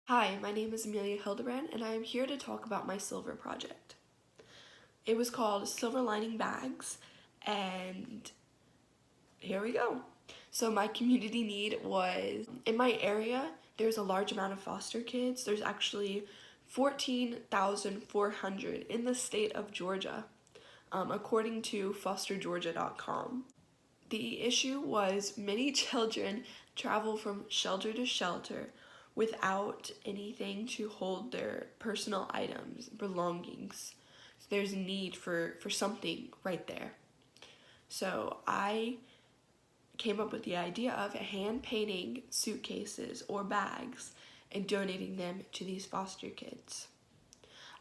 Hi, my name is Amelia Hildebrand, and I am here to talk about my silver project. It was called Silver Lining Bags, and here we go. So my community need was, in my area, there's a large amount of foster kids. There's actually 14,400 in the state of Georgia, according to fostergeorgia.com. The issue was many children travel from shelter to shelter without anything to hold their personal items, belongings. So there's a need for something right there. So I came up with the idea of hand painting suitcases or bags and donating them to these foster kids.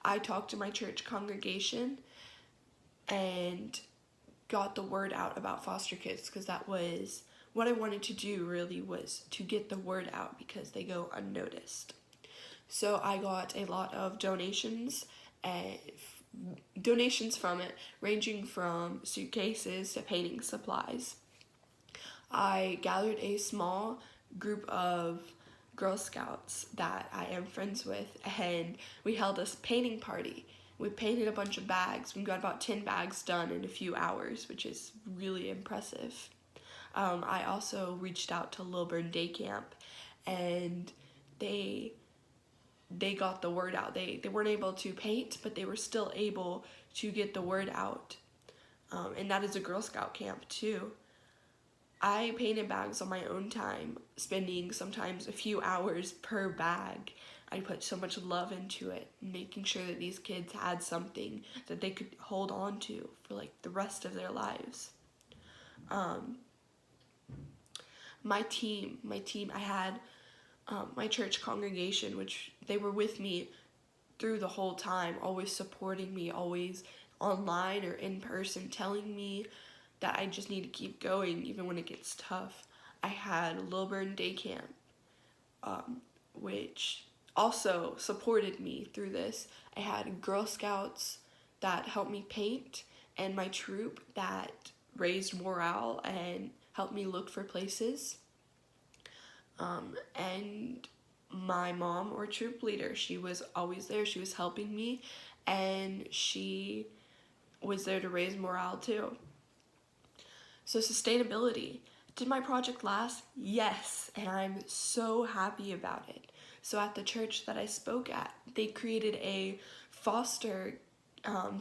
I talked to my church congregation and got the word out about foster kids because that was what I wanted to do, really, was to get the word out because they go unnoticed. So I got a lot of donations from it, ranging from suitcases to painting supplies. I gathered a small group of Girl Scouts that I am friends with, and we held a painting party. We painted a bunch of bags. We got about 10 bags done in a few hours, which is really impressive. I also reached out to Lilburn Day Camp, and they got the word out. They weren't able to paint, but they were still able to get the word out. And that is a Girl Scout camp too. I painted bags on my own time, spending sometimes a few hours per bag. I put so much love into it, making sure that these kids had something that they could hold on to for like the rest of their lives. My team, I had my church congregation, which they were with me through the whole time, always supporting me, always online or in person, telling me that I just need to keep going even when it gets tough. I had Lilburn Day Camp, which also supported me through this. I had Girl Scouts that helped me paint, and my troop that raised morale and helped me look for places. And my mom, or troop leader, she was always there. She was helping me, and she was there to raise morale too. So sustainability. Did my project last? Yes, and I'm so happy about it. So at the church that I spoke at, they created a foster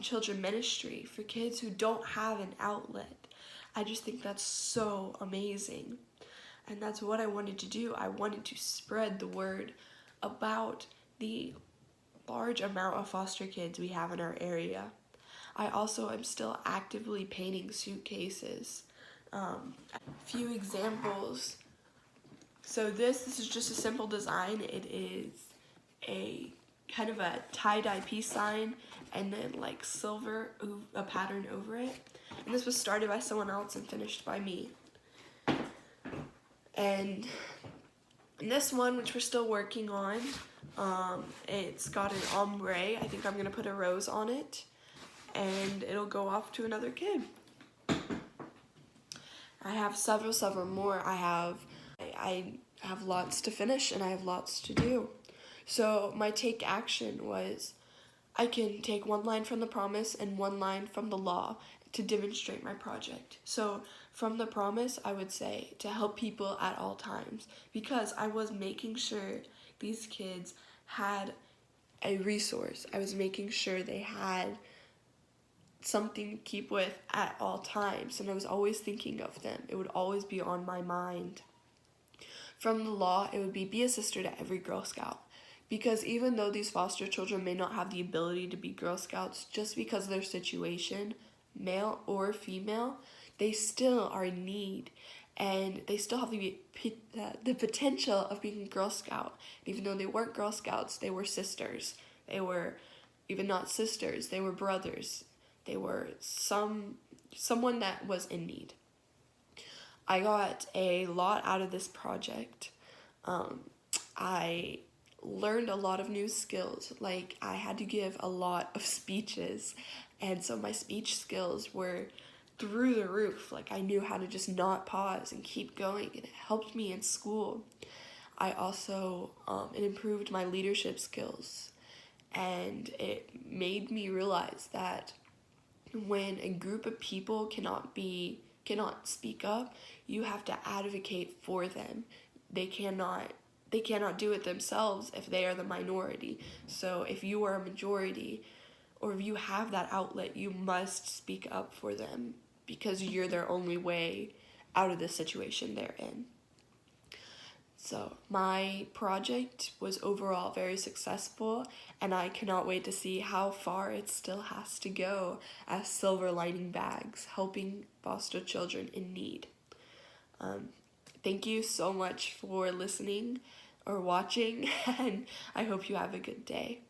children ministry for kids who don't have an outlet. I just think that's so amazing. And that's what I wanted to do. I wanted to spread the word about the large amount of foster kids we have in our area. I also am still actively painting suitcases. A few examples. So this is just a simple design. It is a kind of a tie-dye peace sign and then like silver, a pattern over it. And this was started by someone else and finished by me. And this one, which we're still working on, it's got an ombre. I think I'm gonna put a rose on it, and it'll go off to another kid. I have several more. I have lots to finish, and I have lots to do. So my take action was, I can take one line from the promise and one line from the law to demonstrate my project. So from the promise, I would say to help people at all times, because I was making sure these kids had a resource. I was making sure they had something to keep with at all times, and I was always thinking of them. It would always be on my mind. From the law, it would be a sister to every Girl Scout. Because even though these foster children may not have the ability to be Girl Scouts, just because of their situation, male or female, they still are in need, and they still have the potential of being a Girl Scout. Even though they weren't Girl Scouts, they were sisters. They were even not sisters, they were brothers. They were someone that was in need. I got a lot out of this project. I learned a lot of new skills. Like, I had to give a lot of speeches, and so my speech skills were through the roof. Like, I knew how to just not pause and keep going, and it helped me in school. I also, it improved my leadership skills, and it made me realize that when a group of people cannot speak up, you have to advocate for them. They cannot do it themselves if they are the minority. So if you are a majority, or if you have that outlet, you must speak up for them, because you're their only way out of the situation they're in. So my project was overall very successful, and I cannot wait to see how far it still has to go as Silver Lining Bags, helping foster children in need. Thank you so much for listening or watching, and I hope you have a good day.